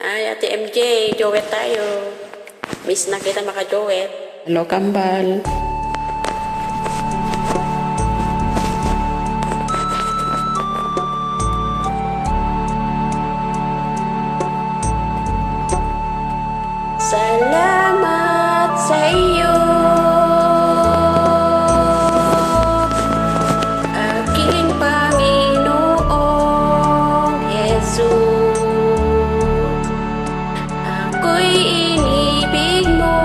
Ay, Ate MJ, duet tayo. Miss na kita maka-duet. Hello, Kambal. Salamat sa iyo, aking Panginoong Jesus. Ako'y inibig mo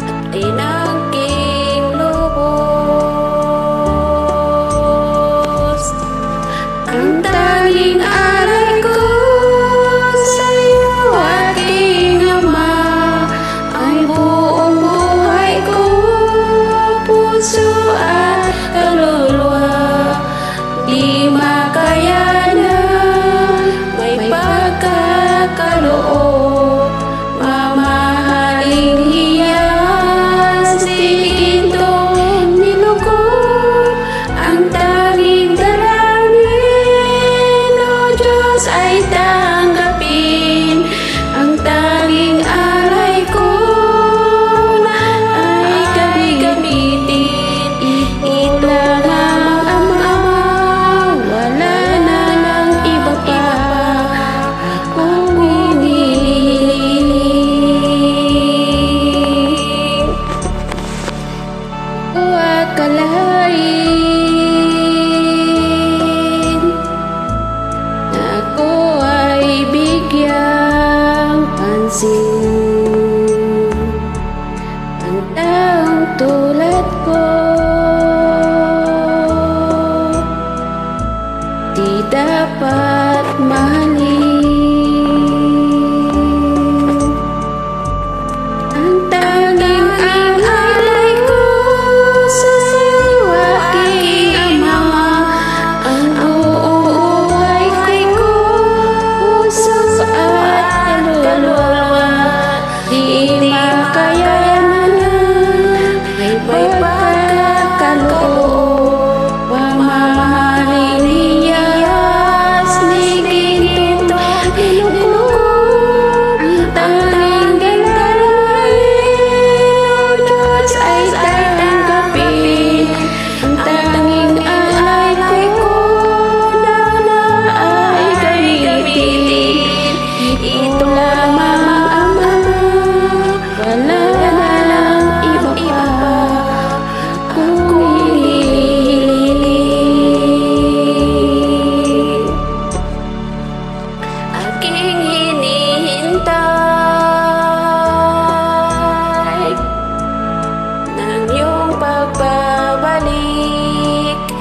at inangking lubos. Ang tanging aral ko sa iyo, aking Ama, ang buong buhay ko, puso at kaluluwa. Di makayanan, may pagkakaloob, mamahaling hiyas, digintong nilugod. Ang tanging dalangin, O Diyos, ay tanggapin. Ang tanging alay ko ay gamitin. Ito lang ang Ama, wala na ng iba pa akong hinihiling. Huwag kalain na ako ay bigyang pansin. Ang taong tulad ko di dapat mahalin. Ang tanging alay ko sa iyo, aking Ama, ang buong buhay ko, puso at kaluluwa. Di makayanan, may pagkakaloob, mamahaling hiyas, digintong nilugod. Ang tanging dalangin, O Diyos, ay tanggapin. Ang tanging alay ko na ay gamitin. Ito lamang ang Ama, wala nang iba pa akong hinihiling. Aking hinihintay ng iyong pagbabalik,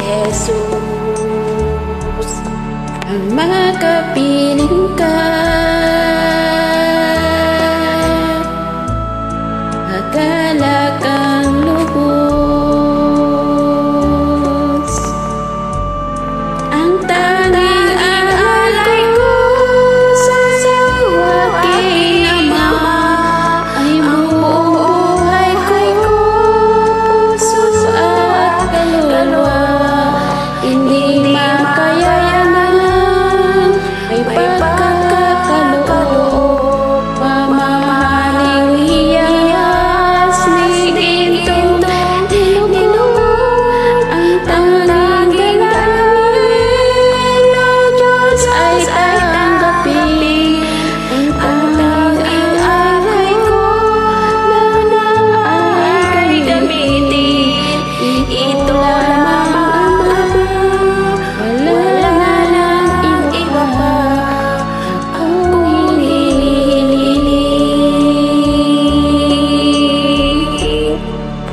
Jesus. Ang makapiling ka, akala kang lubos. Ang tanging alay ko sa iyo, aking Ama, ay buong buhay ko, puso at kaluluwa. Hindi makayanan, may pagkakaloob, mamahaling hiyas, digintong nilugod. Ang tanging dalangin, O Diyos, ay tanggapin. Ang tanging alay ko na ay gamitin. Ito lamang ang Ama, wala na ng iba pa akong hinihiling.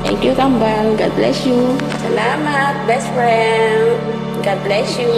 Thank you, Kambal. God bless you. Salamat, best friend. God bless you.